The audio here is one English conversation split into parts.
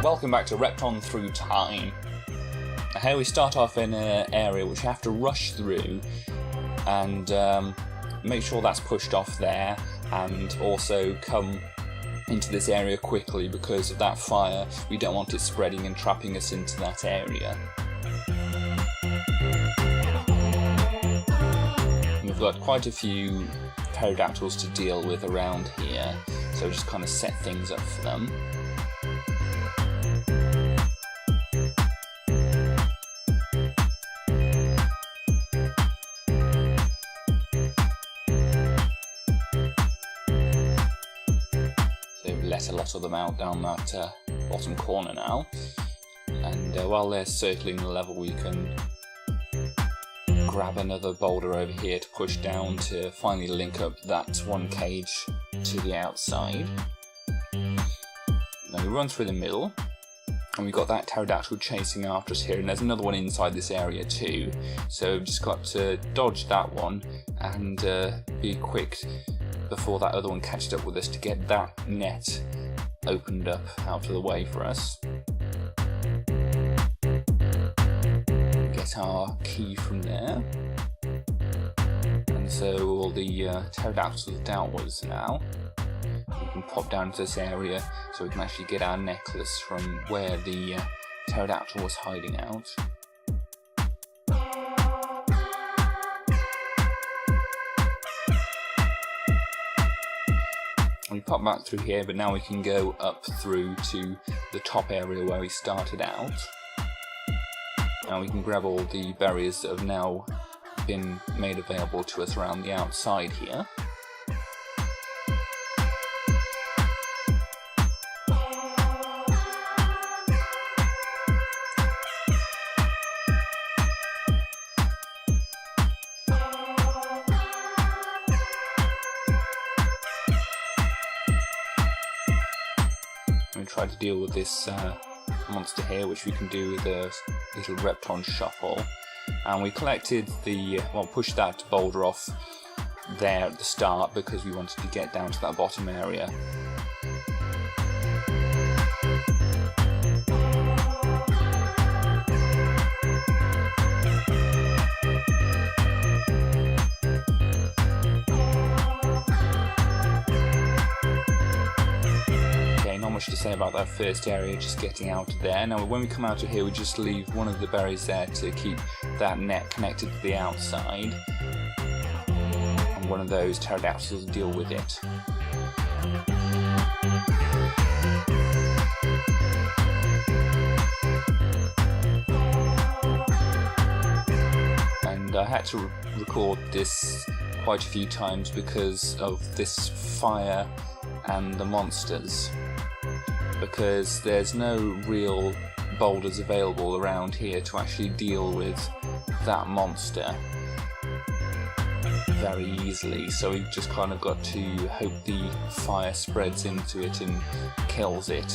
Welcome back to Repton Thru time. Here we start off in an area which you have to rush through and make sure that's pushed off there, and also come into this area quickly because of that fire. We don't want it spreading and trapping us into that area. And we've got quite a few pterodactyls to deal with around here, so just kind of set things up for them. Let a lot of them out down that bottom corner now, and while they're circling the level, we can grab another boulder over here to push down to finally link up that one cage to the outside. Now we run through the middle, and we've got that pterodactyl chasing after us here, and there's another one inside this area too, so we've just got to dodge that one and be quick before that other one catches up with us to get that net opened up out of the way for us. Get our key from there. And so all the pterodactyls are downwards now. We can pop down to this area so we can actually get our necklace from where the pterodactyl was hiding out. We pop back through here, but now we can go up through to the top area where we started out. Now we can grab all the berries that have now been made available to us around the outside here. We try to deal with this monster here, which we can do with a little Repton shuffle. And we collected pushed that boulder off there at the start because we wanted to get down to that bottom area. Much to say about that first area, just getting out of there. Now when we come out of here, we just leave one of the berries there to keep that net connected to the outside, and one of those pterodactyls deal with it. And I had to record this quite a few times because of this fire and the monsters, because there's no real boulders available around here to actually deal with that monster very easily, so we've just kind of got to hope the fire spreads into it and kills it.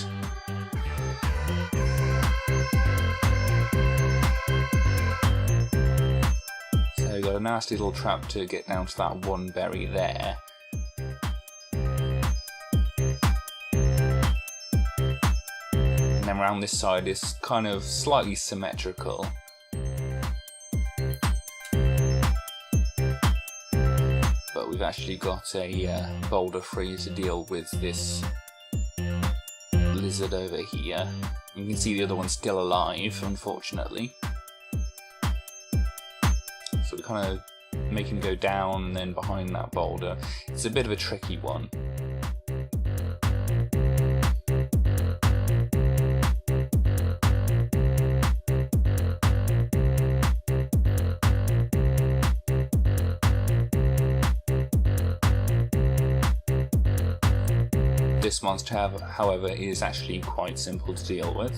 So we've got a nasty little trap to get down to that one berry there. And around this side is kind of slightly symmetrical. But we've actually got a boulder free to deal with this lizard over here. You can see the other one's still alive, unfortunately. So we kind of make him go down and then behind that boulder. It's a bit of a tricky one. This monster, however, is actually quite simple to deal with.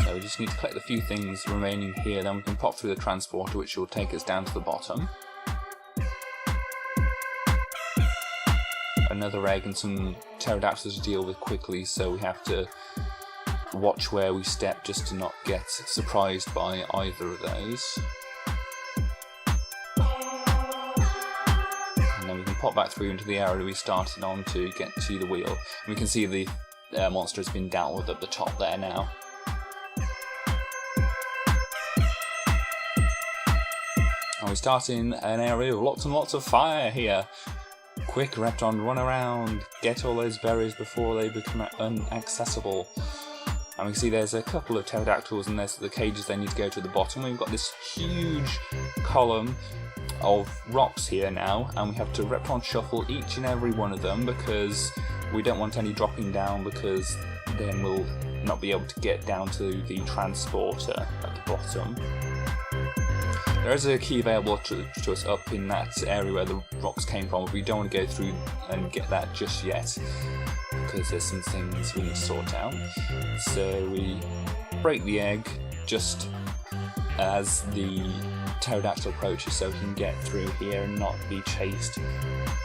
So we just need to collect a few things remaining here, then we can pop through the transporter, which will take us down to the bottom. Another egg and some pterodactyls to deal with quickly, so we have to watch where we step just to not get surprised by either of those. And then we can pop back through into the area we started on to get to the wheel. And we can see the monster has been dealt with at the top there now. And we start in an area with lots and lots of fire here. Quick, Repton, run around, get all those berries before they become inaccessible. And we can see there's a couple of pterodactyls and there's the cages they need to go to the bottom. We've got this huge column of rocks here now, and we have to Repton shuffle each and every one of them because we don't want any dropping down, because then we'll not be able to get down to the transporter at the bottom. There is a key available to us up in that area where the rocks came from, but we don't want to go through and get that just yet, because there's some things we need to sort out. So we break the egg just as the pterodactyl approaches, so we can get through here and not be chased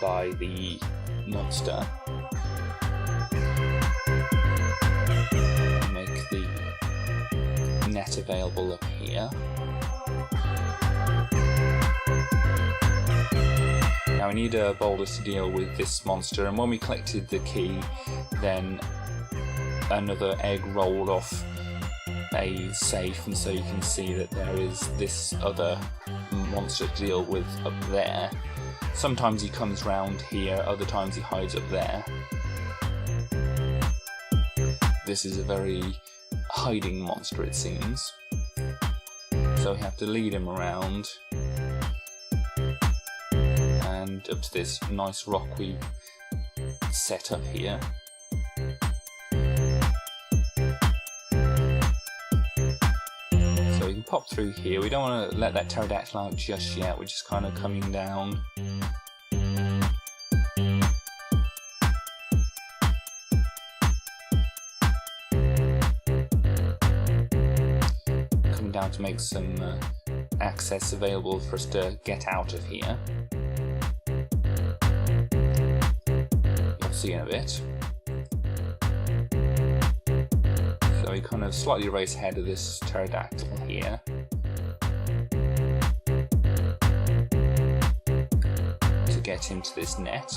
by the monster. Make the net available up here. Now we need a boulder to deal with this monster, and when we collected the key, then another egg rolled off a safe, and so you can see that there is this other monster to deal with up there. Sometimes he comes round here, other times he hides up there. This is a very hiding monster, it seems. So we have to lead him around and up to this nice rock we've set up here. So we can pop through here. We don't want to let that pterodactyl out just yet, we're just kind of coming down. Coming down to make some access available for us to get out of here. You'll see in a bit. So we kind of slightly race ahead of this pterodactyl here. To get into this net.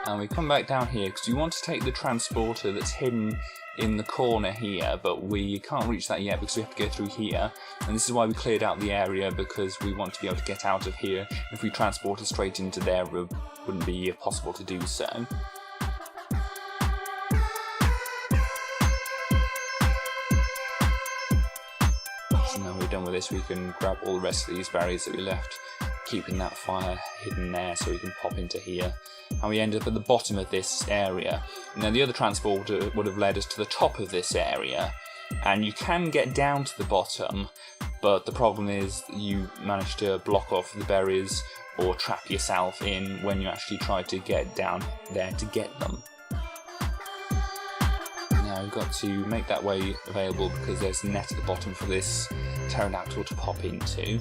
And we come back down here because we want to take the transporter that's hidden in the corner here, but we can't reach that yet because we have to go through here. And this is why we cleared out the area, because we want to be able to get out of here. If we transport it straight into there, it wouldn't be possible to do so. So now we're done with this, we can grab all the rest of these berries that we left, keeping that fire hidden there so we can pop into here. And we end up at the bottom of this area. Now the other transporter would have led us to the top of this area, and you can get down to the bottom, but the problem is you manage to block off the berries or trap yourself in when you actually try to get down there to get them. Now we've got to make that way available because there's a net at the bottom for this pterodactyl to pop into.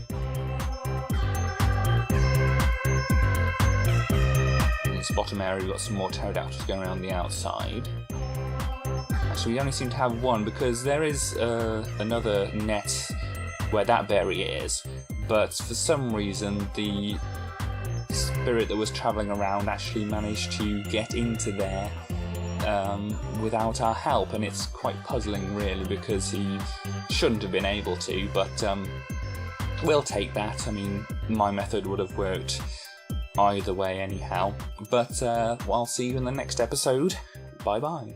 Bottom area, we've got some more pterodactyls going around the outside. Actually, we only seem to have one because there is another net where that berry is, but for some reason the spirit that was travelling around actually managed to get into there without our help, and it's quite puzzling really because he shouldn't have been able to, but we'll take that. I mean, my method would have worked either way anyhow, but I'll see you in the next episode. Bye bye.